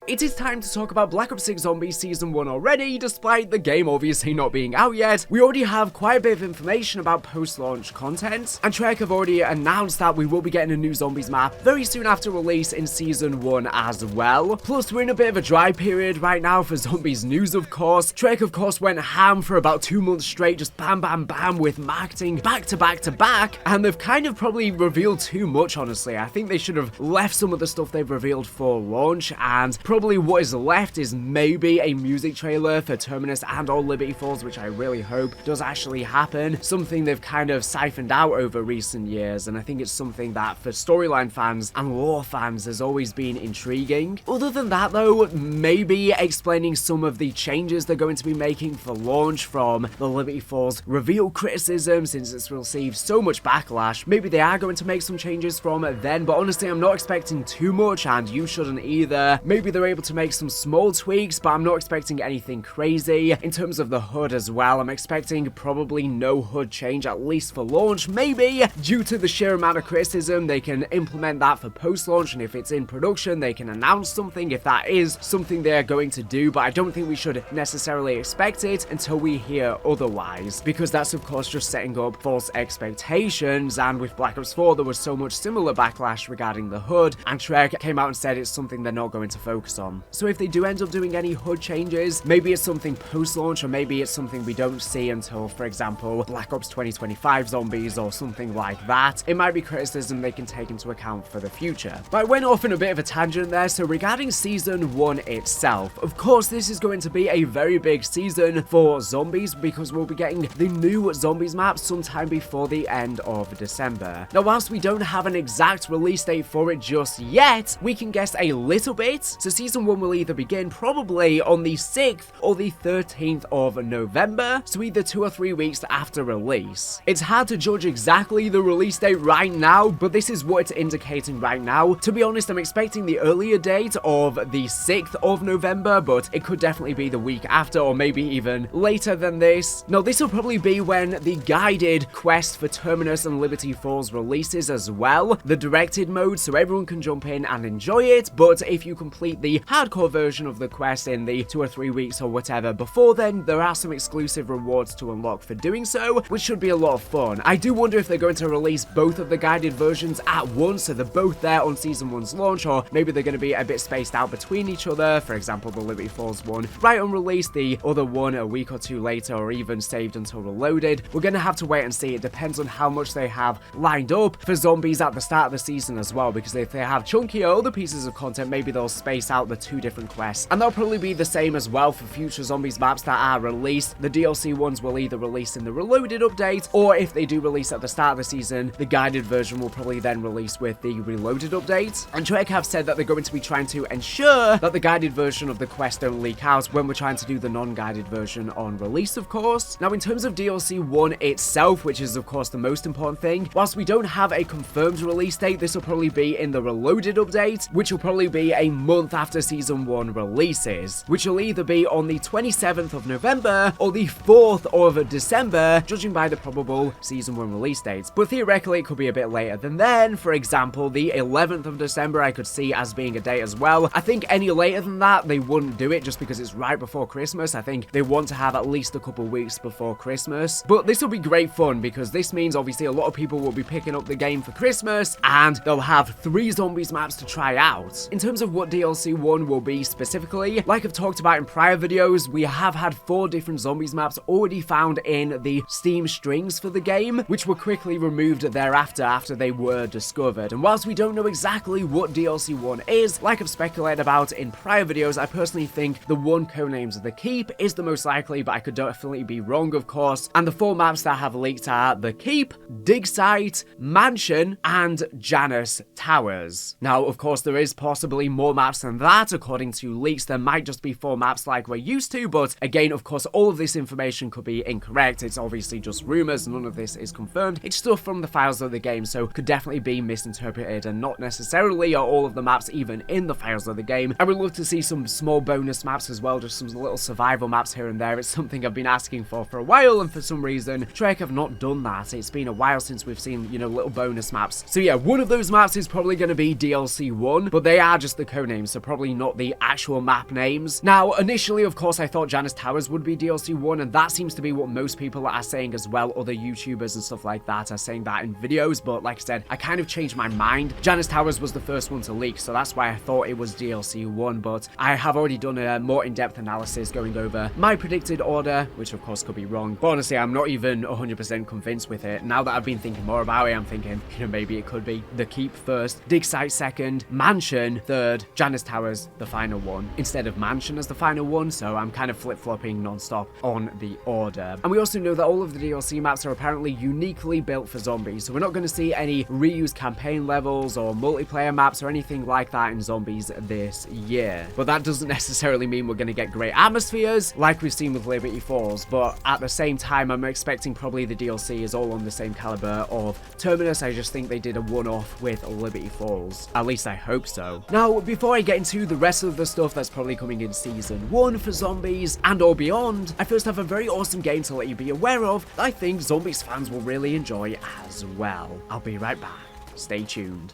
It is time to talk about Black Ops 6 Zombies Season 1 already, despite the game obviously not being out yet. We already have quite a bit of information about post-launch content, and Treyarch have already announced that we will be getting a new Zombies map very soon after release in Season 1 as well. Plus, we're in a bit of a dry period right now for Zombies news, of course. Treyarch, of course, went ham for about 2 months straight, just bam, bam, bam, with marketing back to back to back, and they've kind of probably revealed too much, honestly. I think they should have left some of the stuff they've revealed for launch, and probably what is left is maybe a music trailer for Terminus and or Liberty Falls, which I really hope does actually happen. Something they've kind of siphoned out over recent years, and I think it's something that for storyline fans and lore fans has always been intriguing. Other than that though, maybe explaining some of the changes they're going to be making for launch from the Liberty Falls reveal criticism, since it's received so much backlash. Maybe they are going to make some changes from then, but honestly I'm not expecting too much, and you shouldn't either. Maybe they're able to make some small tweaks, but I'm not expecting anything crazy. In terms of the HUD as well, I'm expecting probably no HUD change, at least for launch. Maybe due to the sheer amount of criticism, they can implement that for post-launch, and if it's in production, they can announce something if that is something they're going to do, but I don't think we should necessarily expect it until we hear otherwise, because that's of course just setting up false expectations. And with Black Ops 4, there was so much similar backlash regarding the HUD, and Treyarch came out and said it's something they're not going to focus on. So if they do end up doing any HUD changes, maybe it's something post-launch, or maybe it's something we don't see until, for example, Black Ops 2025 Zombies or something like that. It might be criticism they can take into account for the future. But I went off in a bit of a tangent there. So regarding Season 1 itself, of course this is going to be a very big season for Zombies, because we'll be getting the new Zombies map sometime before the end of December. Now, whilst we don't have an exact release date for it just yet, we can guess a little bit. So Season 1 will either begin probably on the 6th or the 13th of November, so either 2 or 3 weeks after release. It's hard to judge exactly the release date right now, but this is what it's indicating right now. To be honest, I'm expecting the earlier date of the 6th of November, but it could definitely be the week after, or maybe even later than this. Now, this will probably be when the guided quest for Terminus and Liberty Falls releases as well, the directed mode, so everyone can jump in and enjoy it, but if you complete the hardcore version of the quest in the 2 or 3 weeks or whatever before then, there are some exclusive rewards to unlock for doing so, which should be a lot of fun. I do wonder if they're going to release both of the guided versions at once, so they're both there on Season 1's launch, or maybe they're going to be a bit spaced out between each other. For example, the Liberty Falls one right on release, the other one a week or 2 later, or even saved until reloaded. We're going to have to wait and see. It depends on how much they have lined up for Zombies at the start of the season as well, because if they have chunkier other pieces of content, maybe they'll space out the 2 different quests, and they'll probably be the same as well for future Zombies maps that are released. The DLC ones will either release in the Reloaded update, or if they do release at the start of the season, the guided version will probably then release with the Reloaded update. And Treyarch have said that they're going to be trying to ensure that the guided version of the quest don't leak out when we're trying to do the non-guided version on release, of course. Now, in terms of DLC 1 itself, which is of course the most important thing, whilst we don't have a confirmed release date, this will probably be in the Reloaded update, which will probably be a month after Season 1 releases, which will either be on the 27th of November or the 4th of December, judging by the probable Season 1 release dates. But theoretically, it could be a bit later than then. For example, the 11th of December I could see as being a date as well. I think any later than that, they wouldn't do it just because it's right before Christmas. I think they want to have at least a couple weeks before Christmas. But this will be great fun, because this means obviously a lot of people will be picking up the game for Christmas, and they'll have 3 Zombies maps to try out. In terms of what DLC 1 will be specifically, like I've talked about in prior videos, we have had 4 different Zombies maps already found in the Steam strings for the game, which were quickly removed thereafter after they were discovered. And whilst we don't know exactly what DLC 1 is, like I've speculated about in prior videos, I personally think the one codenamed The Keep is the most likely, but I could definitely be wrong, of course. And the 4 maps that have leaked are The Keep, Dig Site, Mansion, and Janus Towers. Now, of course, there is possibly more maps than that. According to leaks, there might just be 4 maps like we're used to, but again, of course, all of this information could be incorrect. It's obviously just rumors. None of this is confirmed. It's stuff from the files of the game, so could definitely be misinterpreted, and not necessarily are all of the maps even in the files of the game. I would love to see some small bonus maps as well, just some little survival maps here and there. It's something I've been asking for a while, and for some reason, Treyarch have not done that. It's been a while since we've seen, you know, little bonus maps. So yeah, one of those maps is probably going to be DLC 1, but they are just the codenames, so probably probably not the actual map names. Now, initially, of course, I thought Janice Towers would be DLC 1, and that seems to be what most people are saying as well. Other YouTubers and stuff like that are saying that in videos, but like I said, I kind of changed my mind. Janice Towers was the first one to leak, so that's why I thought it was DLC 1, but I have already done a more in-depth analysis going over my predicted order, which of course could be wrong, but honestly, I'm not even 100% convinced with it. Now that I've been thinking more about it, I'm thinking, you know, maybe it could be the Keep first, Dig Site second, Mansion third, Janice Towers the final one, instead of Mansion as the final one, so I'm kind of flip-flopping non-stop on the order. And we also know that all of the DLC maps are apparently uniquely built for zombies, so we're not going to see any reused campaign levels or multiplayer maps or anything like that in zombies this year. But that doesn't necessarily mean we're going to get great atmospheres like we've seen with Liberty Falls, but at the same time, I'm expecting probably the DLC is all on the same caliber of Terminus. I just think they did a one-off with Liberty Falls. At least I hope so. Now, before I get into the rest of the stuff that's probably coming in Season 1 for zombies and or beyond, I first have a very awesome game to let you be aware of that I think zombies fans will really enjoy as well. I'll be right back. Stay tuned.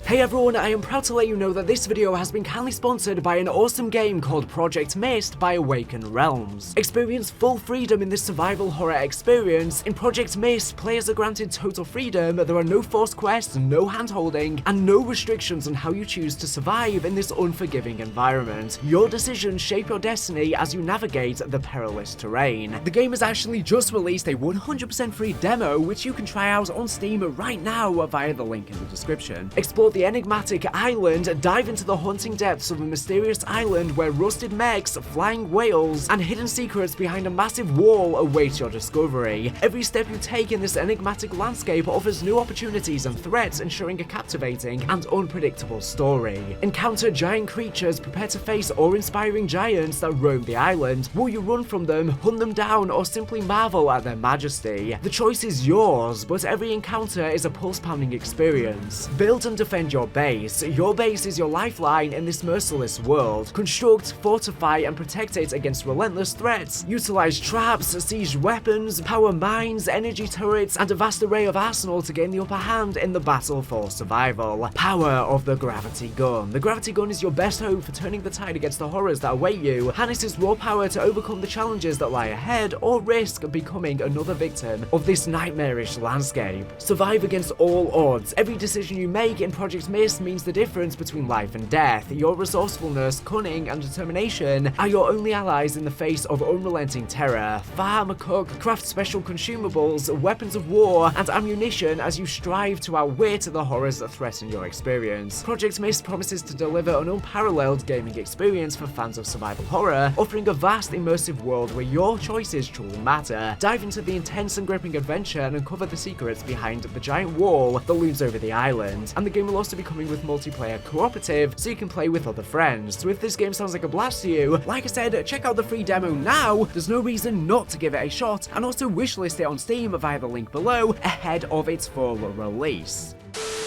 Hey everyone, I am proud to let you know that this video has been kindly sponsored by an awesome game called Project Mist by Awakened Realms. Experience full freedom in this survival horror experience. In Project Mist, players are granted total freedom, there are no forced quests, no hand-holding, and no restrictions on how you choose to survive in this unforgiving environment. Your decisions shape your destiny as you navigate the perilous terrain. The game has actually just released a 100% free demo, which you can try out on Steam right now via the link in the description. Explore the enigmatic island, dive into the haunting depths of a mysterious island where rusted mechs, flying whales, and hidden secrets behind a massive wall await your discovery. Every step you take in this enigmatic landscape offers new opportunities and threats, ensuring a captivating and unpredictable story. Encounter giant creatures, prepare to face awe-inspiring giants that roam the island. Will you run from them, hunt them down, or simply marvel at their majesty? The choice is yours, but every encounter is a pulse-pounding experience. Build and defend your base. Your base is your lifeline in this merciless world. Construct, fortify, and protect it against relentless threats. Utilize traps, siege weapons, power mines, energy turrets, and a vast array of arsenal to gain the upper hand in the battle for survival. Power of the gravity gun. The gravity gun is your best hope for turning the tide against the horrors that await you. Harness its raw power to overcome the challenges that lie ahead, or risk becoming another victim of this nightmarish landscape. Survive against all odds. Every decision you make in Project Mist means the difference between life and death. Your resourcefulness, cunning, and determination are your only allies in the face of unrelenting terror. Farm, cook, craft special consumables, weapons of war, and ammunition as you strive to outwit the horrors that threaten your experience. Project Mist promises to deliver an unparalleled gaming experience for fans of survival horror, offering a vast immersive world where your choices truly matter. Dive into the intense and gripping adventure and uncover the secrets behind the giant wall that looms over the island. And the game will also be coming with multiplayer cooperative, so you can play with other friends. So if this game sounds like a blast to you, like I said, check out the free demo now. There's no reason not to give it a shot, and also wishlist it on Steam via the link below ahead of its full release.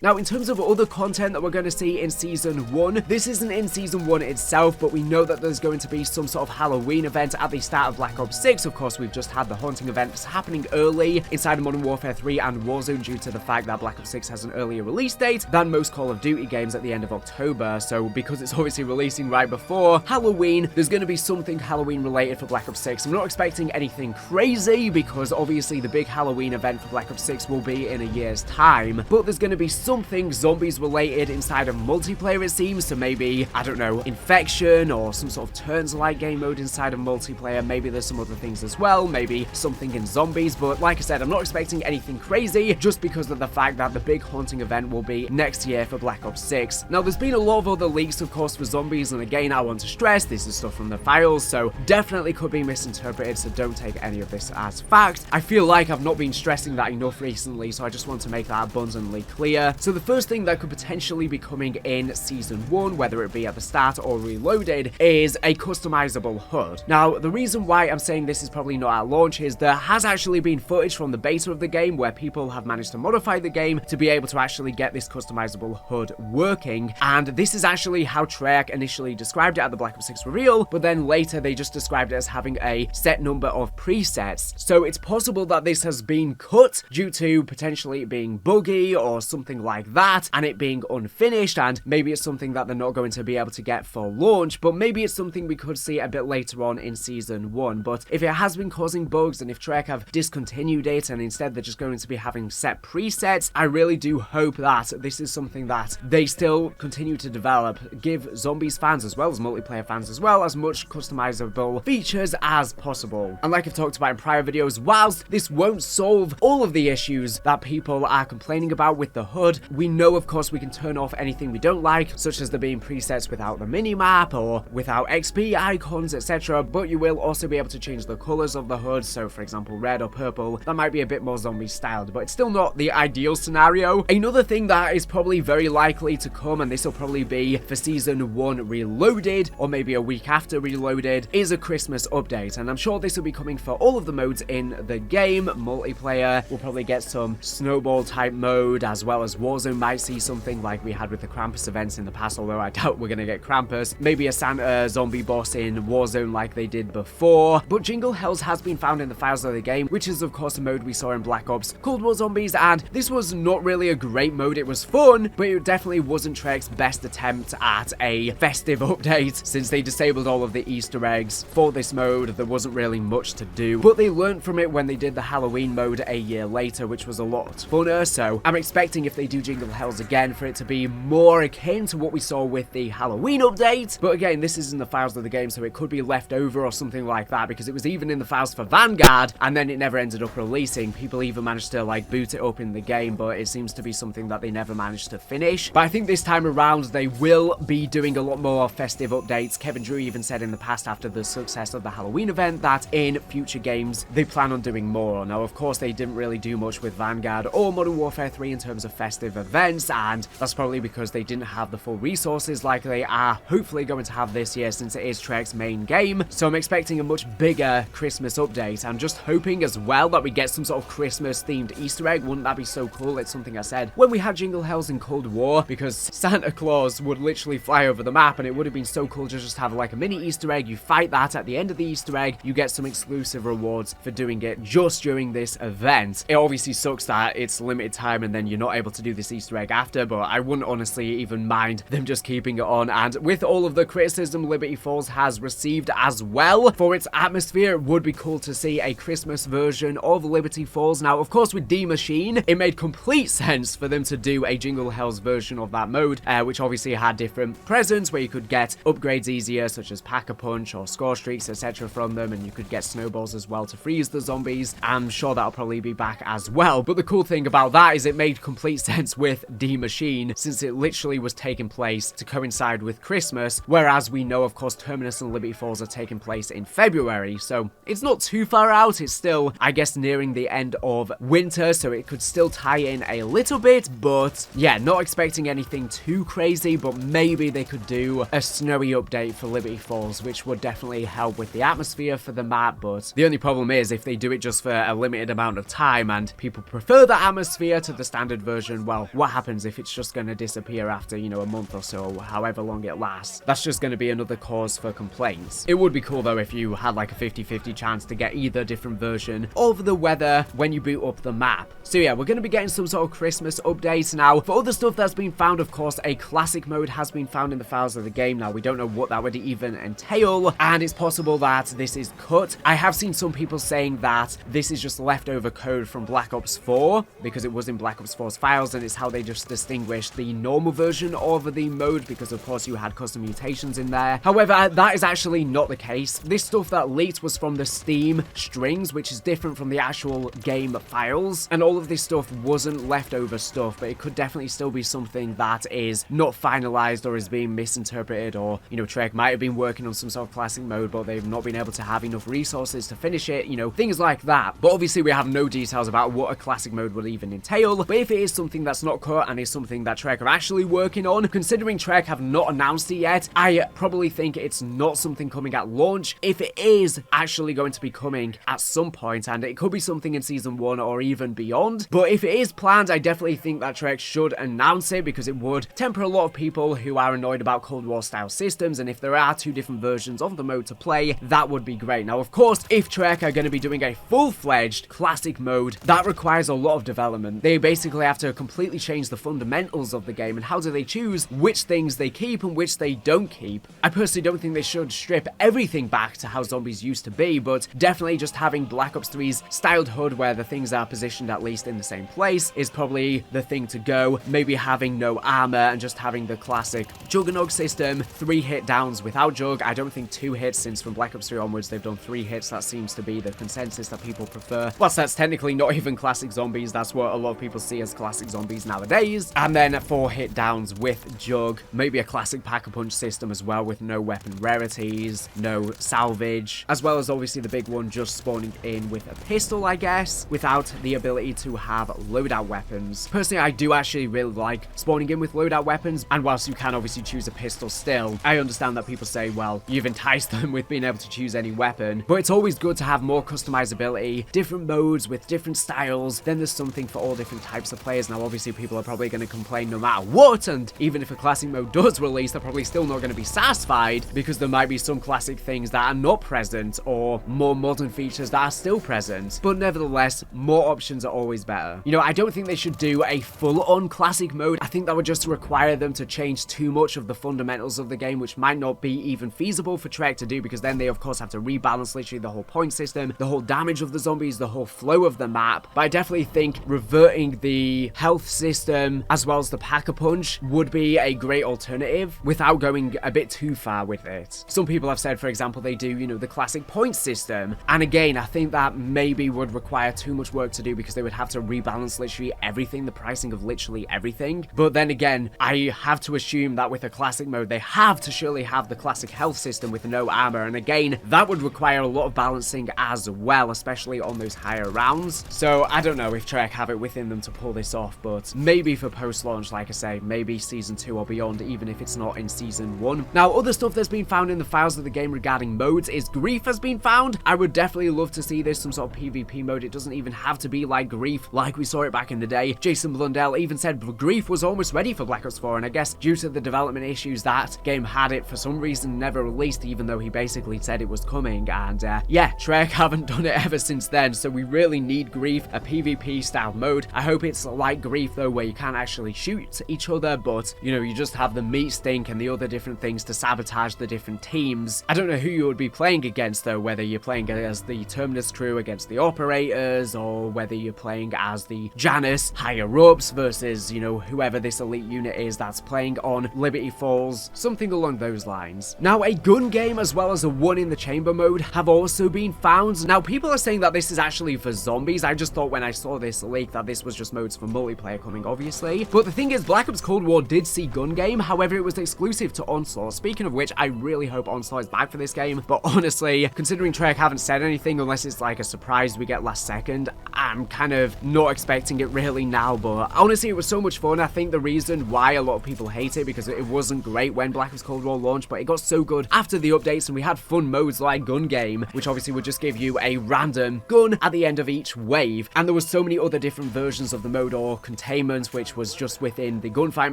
Now, in terms of other content that we're going to see in Season 1, this isn't in Season 1 itself, but we know that there's going to be some sort of Halloween event at the start of Black Ops 6. Of course, we've just had the Haunting event that's happening early inside Modern Warfare 3 and Warzone due to the fact that Black Ops 6 has an earlier release date than most Call of Duty games at the end of October. So because it's obviously releasing right before Halloween, there's going to be something Halloween related for Black Ops 6. I'm not expecting anything crazy because obviously the big Halloween event for Black Ops 6 will be in a year's time, but there's going to be something zombies related inside of multiplayer, it seems. So maybe, I don't know, infection or some sort of turns-like game mode inside of multiplayer. Maybe there's some other things as well, maybe something in zombies, but like I said, I'm not expecting anything crazy just because of the fact that the big Haunting event will be next year for Black Ops 6. Now, there's been a lot of other leaks, of course, for zombies, and again, I want to stress, this is stuff from the files, so definitely could be misinterpreted, so don't take any of this as fact. I feel like I've not been stressing that enough recently, so I just want to make that abundantly clear. So the first thing that could potentially be coming in Season 1, whether it be at the start or reloaded, is a customizable HUD. Now, the reason why I'm saying this is probably not at launch is there has actually been footage from the beta of the game where people have managed to modify the game to be able to actually get this customizable HUD working, and this is actually how Treyarch initially described it at the Black Ops 6 reveal, but then later they just described it as having a set number of presets. So it's possible that this has been cut due to potentially being buggy or something like that, and it being unfinished, and maybe it's something that they're not going to be able to get for launch, but maybe it's something we could see a bit later on in Season 1. But if it has been causing bugs, and if Treyarch have discontinued it, and instead they're just going to be having set presets, I really do hope that this is something that they still continue to develop, give zombies fans as well as multiplayer fans as well as much customizable features as possible. And like I've talked about in prior videos, whilst this won't solve all of the issues that people are complaining about with the HUD, we know of course we can turn off anything we don't like, such as there being presets without the minimap or without XP icons, etc. But you will also be able to change the colors of the HUD, so for example red or purple. That might be a bit more zombie styled, but it's still not the ideal scenario. Another thing that is probably very likely to come, and this will probably be for Season 1 Reloaded, or maybe a week after Reloaded, is a Christmas update, and I'm sure this will be coming for all of the modes in the game. Multiplayer will probably get some snowball type mode, as well as Warzone might see something like we had with the Krampus events in the past, although I doubt we're gonna get Krampus. Maybe a Santa zombie boss in Warzone like they did before. But Jingle Hells has been found in the files of the game, which is of course a mode we saw in Black Ops Cold War Zombies, and this was not really a great mode. It was fun, but it definitely wasn't Treyarch's best attempt at a festive update. Since they disabled all of the Easter eggs for this mode, there wasn't really much to do, but they learned from it when they did the Halloween mode a year later, which was a lot funner. So I'm expecting if they do Jingle Hells again for it to be more akin to what we saw with the Halloween update. But again, this is in the files of the game, so it could be left over or something like that, because it was even in the files for Vanguard and then it never ended up releasing. People even managed to like boot it up in the game, but it seems to be something that they never managed to finish. But I think this time around they will be doing a lot more festive updates. Kevin Drew even said in the past, after the success of the Halloween event, that in future games they plan on doing more. Now of course they didn't really do much with Vanguard or Modern Warfare 3 in terms of festive events, and that's probably because they didn't have the full resources like they are hopefully going to have this year, since it is Treyarch's main game. So I'm expecting a much bigger Christmas update. I'm just hoping as well that we get some sort of Christmas themed Easter egg. Wouldn't that be so cool? It's something I said when we had Jingle Hells in Cold War, because Santa Claus would literally fly over the map, and it would have been so cool to just have like a mini Easter egg. You fight that at the end of the Easter egg, you get some exclusive rewards for doing it just during this event. It obviously sucks that it's limited time and then you're not able to do this Easter egg after, but I wouldn't honestly even mind them just keeping it on. And with all of the criticism Liberty Falls has received as well for its atmosphere, it would be cool to see a Christmas version of Liberty Falls. Now of course with D Machine, it made complete sense for them to do a Jingle Hells version of that mode, which obviously had different presents where you could get upgrades easier, such as Pack-a-Punch or Score Streaks, etc. from them, and you could get snowballs as well to freeze the zombies. I'm sure that'll probably be back as well. But the cool thing about that is it made complete sense with D Machine, since it literally was taking place to coincide with Christmas, whereas we know of course Terminus and Liberty Falls are taking place in February, so it's not too far out. It's still, I guess, nearing the end of winter, so it could still tie in a little bit. But yeah, not expecting anything too crazy, but maybe they could do a snowy update for Liberty Falls, which would definitely help with the atmosphere for the map. But the only problem is if they do it just for a limited amount of time and people prefer the atmosphere to the standard version, well, what happens if it's just going to disappear after, you know, a month or so, or however long it lasts? That's just going to be another cause for complaints. It would be cool though if you had like a 50-50 chance to get either different version of the weather when you boot up the map. So yeah, we're going to be getting some sort of Christmas updates. Now for other stuff that's been found, of course a classic mode has been found in the files of the game. Now we don't know what that would even entail, and it's possible that this is cut. I have seen some people saying that this is just leftover code from Black Ops 4, because it was in Black Ops 4's files, and it's how they just distinguished the normal version of the mode, because of course you had custom mutations in there. However, that is actually not the case. This stuff that leaked was from the Steam strings, which is different from the actual game files, and all of this stuff wasn't leftover stuff, but it could definitely still be something that is not finalized or is being misinterpreted, or, you know, Treyarch might have been working on some sort of classic mode, but they've not been able to have enough resources to finish it, you know, things like that. But obviously we have no details about what a classic mode would even entail. But if it is something that's not cut and is something that Treyarch are actually working on, considering Treyarch have not announced it yet, I probably think it's not something coming at launch. If it is actually going to be coming at some point, and it could be something in Season 1 or even beyond, but if it is planned, I definitely think that Treyarch should announce it, because it would temper a lot of people who are annoyed about Cold War style systems, and if there are two different versions of the mode to play, that would be great. Now of course, if Treyarch are going to be doing a full-fledged classic mode, that requires a lot of development. They basically have to completely completely change the fundamentals of the game, and how do they choose which things they keep and which they don't keep. I personally don't think they should strip everything back to how zombies used to be, but definitely just having Black Ops 3's styled HUD where the things are positioned at least in the same place is probably the thing to go. Maybe having no armor and just having the classic Juggernog system, 3 hit downs without Jug. I don't think 2 hits, since from Black Ops 3 onwards they've done 3 hits. That seems to be the consensus that people prefer. Whilst that's technically not even classic zombies, that's what a lot of people see as classic zombies nowadays. And then 4 hit downs with Jug. Maybe a classic Pack-a-Punch system as well, with no weapon rarities, no salvage, as well as obviously the big one, just spawning in with a pistol, I guess, without the ability to have loadout weapons. Personally, I do actually really like spawning in with loadout weapons, and whilst you can obviously choose a pistol still, I understand that people say, well, you've enticed them with being able to choose any weapon, but it's always good to have more customizability, different modes with different styles. Then there's something for all different types of players. Now obviously people are probably going to complain no matter what, and even if a classic mode does release, they're probably still not going to be satisfied, because there might be some classic things that are not present, or more modern features that are still present. But nevertheless, more options are always better. You know, I don't think they should do a full-on classic mode. I think that would just require them to change too much of the fundamentals of the game, which might not be even feasible for Trek to do, because then they of course have to rebalance literally the whole point system, the whole damage of the zombies, the whole flow of the map. But I definitely think reverting the health system as well as the Pack-a-Punch would be a great alternative without going a bit too far with it. Some people have said, for example, they do, you know, the classic point system, and again, I think that maybe would require too much work to do, because they would have to rebalance literally everything, the pricing of literally everything. But then again, I have to assume that with a classic mode, they have to surely have the classic health system with no armor, and again, that would require a lot of balancing as well, especially on those higher rounds. So I don't know if Trek have it within them to pull this off, but maybe for post-launch, like I say, maybe season 2 or beyond, even if it's not in season 1. Now, other stuff that's been found in the files of the game regarding modes is Grief has been found. I would definitely love to see this, some sort of PvP mode. It doesn't even have to be like Grief, like we saw it back in the day. Jason Blundell even said Grief was almost ready for Black Ops 4, and I guess due to the development issues, that game had it for some reason never released, even though he basically said it was coming. And yeah, Trek haven't done it ever since then, so we really need Grief, a PvP style mode. I hope it's like Grief though, where you can't actually shoot each other, but you know, you just have the meat stink and the other different things to sabotage the different teams. I don't know who you would be playing against though, whether you're playing as the Terminus crew against the operators, or whether you're playing as the Janus higher ups versus, you know, whoever this elite unit is that's playing on Liberty Falls, something along those lines. Now, a gun game as well as a one in the chamber mode have also been found. Now, people are saying that this is actually for zombies. I just thought when I saw this leak that this was just modes for multiplayer coming, obviously. But the thing is, Black Ops Cold War did see gun game, however, it was exclusive to Onslaught. Speaking of which, I really hope Onslaught is back for this game, but honestly, considering Trek haven't said anything unless it's like a surprise we get last second, I'm kind of not expecting it really now. But honestly, it was so much fun. I think the reason why a lot of people hate it, because it wasn't great when Black Ops Cold War launched, but it got so good after the updates, and we had fun modes like gun game, which obviously would just give you a random gun at the end of each wave, and there was so many other different versions of the mode, or containment, which was just within the gunfight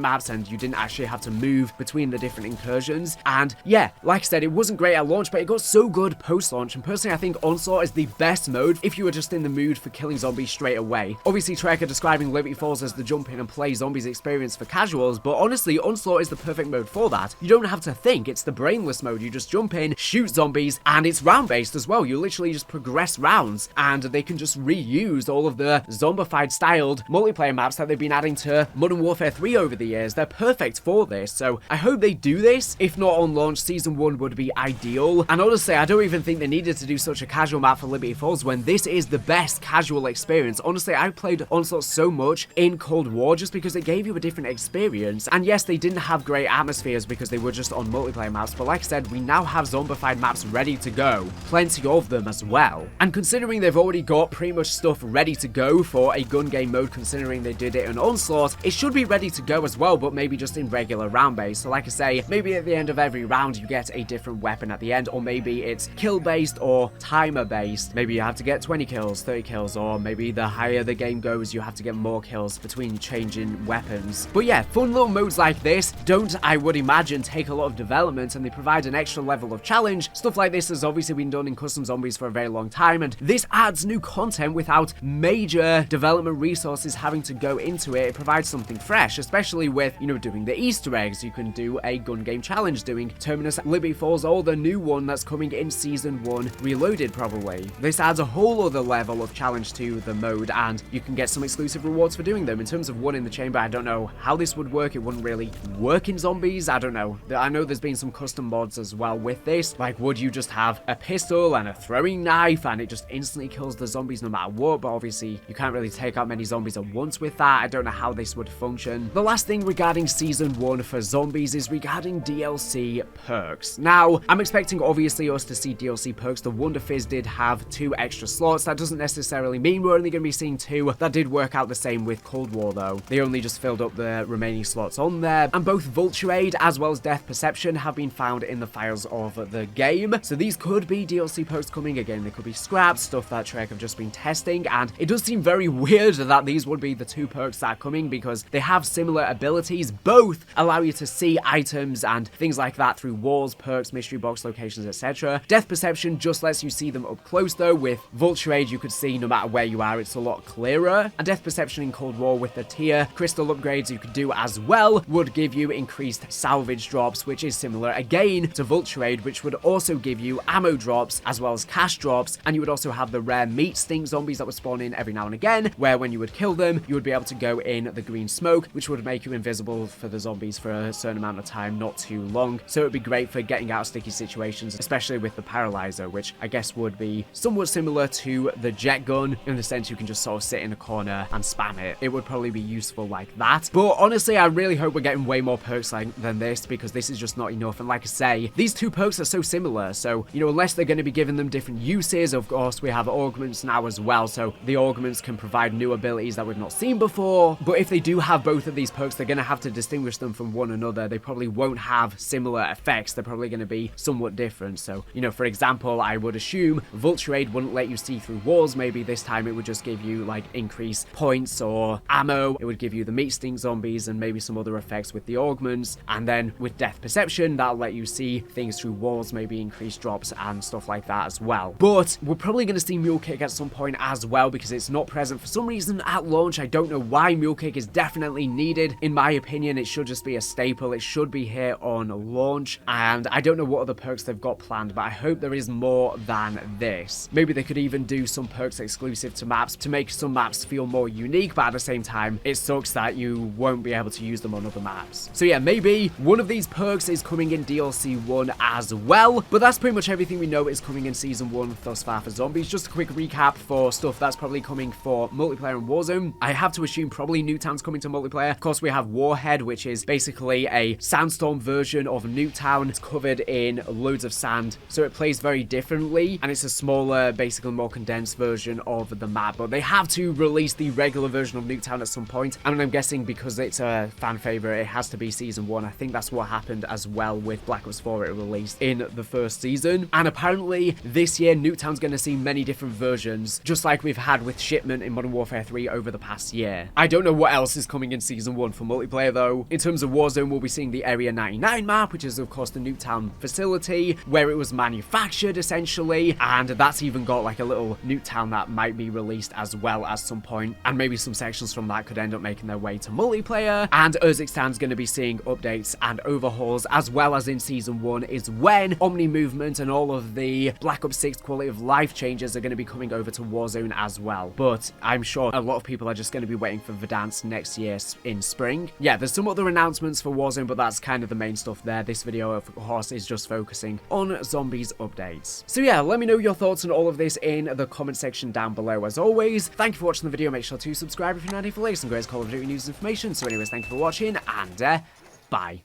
maps, and you didn't actually have to move between the different incursions. And yeah, like I said, it wasn't great at launch, but it got so good post-launch, and personally I think Onslaught is the best mode if you were just in the mood for killing zombies straight away. Obviously Trek are describing Liberty Falls as the jump in and play zombies experience for casuals, but honestly Onslaught is the perfect mode for that. You don't have to think, it's the brainless mode. You just jump in, shoot zombies, and it's round based as well. You literally just progress rounds, and they can just reuse all of the zombified styled multiplayer maps that they've been adding to Modern Warfare 3 over the years. They're perfect for this, so I hope they do this. If not on launch, season 1 would be ideal. And honestly, I don't even think they needed to do such a casual map for Liberty Falls when this is the best casual experience. Honestly, I played Onslaught so much in Cold War just because it gave you a different experience. And yes, they didn't have great atmospheres because they were just on multiplayer maps, but like I said, we now have zombified maps ready to go. Plenty of them as well. And considering they've already got pretty much stuff ready to go for a gun game mode, considering they did it in Onslaught, it should be ready to go as well, but maybe just in regular round base. So like I say, maybe at the end of every round you get a different weapon at the end, or maybe it's kill based or timer based. Maybe you have to get 20 kills, 30 kills, or maybe the higher the game goes, you have to get more kills between changing weapons. But yeah, fun little modes like this don't, I would imagine, take a lot of development, and they provide an extra level of challenge. Stuff like this has obviously been done in custom zombies for a very long time, and this adds new content without major development resources having to go go into it, it provides something fresh, especially with, you know, doing the Easter eggs. You can do a gun game challenge, doing Terminus Liberty Falls, or the new one that's coming in Season 1 Reloaded, probably. This adds a whole other level of challenge to the mode, and you can get some exclusive rewards for doing them. In terms of one in the chamber, I don't know how this would work. It wouldn't really work in zombies. I don't know. I know there's been some custom mods as well with this. Like, would you just have a pistol and a throwing knife and it just instantly kills the zombies no matter what? But obviously, you can't really take out many zombies at once with that. I don't know how this would function. The last thing regarding Season 1 for zombies is regarding DLC perks. Now, I'm expecting obviously us to see DLC perks. The Wonder Fizz did have 2 extra slots. That doesn't necessarily mean we're only going to be seeing 2. That did work out the same with Cold War though. They only just filled up the remaining slots on there. And both Vulture Aid as well as Death Perception have been found in the files of the game. So these could be DLC perks coming again. They could be scraps, stuff that Treyarch have just been testing. And it does seem very weird that these would be the 2 perks that are coming, because they have similar abilities. Both allow you to see items and things like that through walls, perks, mystery box locations, etc. Death Perception just lets you see them up close though. With Vulture Aid, you could see no matter where you are, it's a lot clearer. And Death Perception in Cold War with the tier crystal upgrades you could do as well would give you increased salvage drops, which is similar again to Vulture Aid, which would also give you ammo drops as well as cash drops. And you would also have the rare meat sting zombies that would spawn in every now and again, where when you would kill them, you would be able to go in the green smoke, which would make you invisible for the zombies for a certain amount of time, not too long. So it would be great for getting out of sticky situations, especially with the paralyzer, which I guess would be somewhat similar to the jet gun in the sense you can just sort of sit in a corner and spam it. It would probably be useful like that. But honestly, I really hope we're getting way more perks than this, because this is just not enough. And like I say, these 2 perks are so similar. So, you know, unless they're going to be giving them different uses, of course, we have augments now as well. So the augments can provide new abilities that we've not seen before. But if they do have both of these perks, they're going to have to distinguish them from one another. They probably won't have similar effects. They're probably going to be somewhat different. So, you know, for example, I would assume Vulture Aid wouldn't let you see through walls. Maybe this time it would just give you like increased points or ammo. It would give you the meat sting zombies and maybe some other effects with the augments. And then with Death Perception, that'll let you see things through walls, maybe increased drops and stuff like that as well. But we're probably going to see Mule Kick at some point as well, because it's not present for some reason at launch. I don't know why. Mule Kick is definitely needed. In my opinion, it should just be a staple. It should be here on launch. And I don't know what other perks they've got planned, but I hope there is more than this. Maybe they could even do some perks exclusive to maps to make some maps feel more unique, but at the same time, it sucks that you won't be able to use them on other maps. So yeah, maybe one of these perks is coming in DLC 1 as well. But that's pretty much everything we know is coming in Season 1 thus far for zombies. Just a quick recap for stuff that's probably coming for multiplayer and Warzone. I have to assume probably Nuketown's coming to multiplayer. Of course, we have Warhead, which is basically a Sandstorm version of Nuketown. It's covered in loads of sand, so it plays very differently, and it's a smaller, basically more condensed version of the map. But they have to release the regular version of Nuketown at some point, and I'm guessing because it's a fan favorite, it has to be Season 1. I think that's what happened as well with Black Ops 4. It released in the first season, and apparently this year Nuketown's going to see many different versions, just like we've had with Shipment in Modern Warfare 3 over the past year. I don't know what else is coming in Season 1 for multiplayer though. In terms of Warzone, we'll be seeing the Area 99 map, which is of course the Nuketown facility where it was manufactured essentially, and that's even got like a little Nuketown that might be released as well at some point, and maybe some sections from that could end up making their way to multiplayer. And Urzikstan's going to be seeing updates and overhauls, as well as in Season 1 is when Omni Movement and all of the Black Ops 6 quality of life changes are going to be coming over to Warzone as well. But I'm sure a lot of people are just going to be waiting for Verdansk next year in spring. Yeah, there's some other announcements for Warzone, but that's kind of the main stuff there. This video, of course, is just focusing on zombies updates. So yeah, let me know your thoughts on all of this in the comment section down below. As always, thank you for watching the video. Make sure to subscribe if you're not here for latest and greatest Call of Duty news and information. So anyways, thank you for watching, and bye.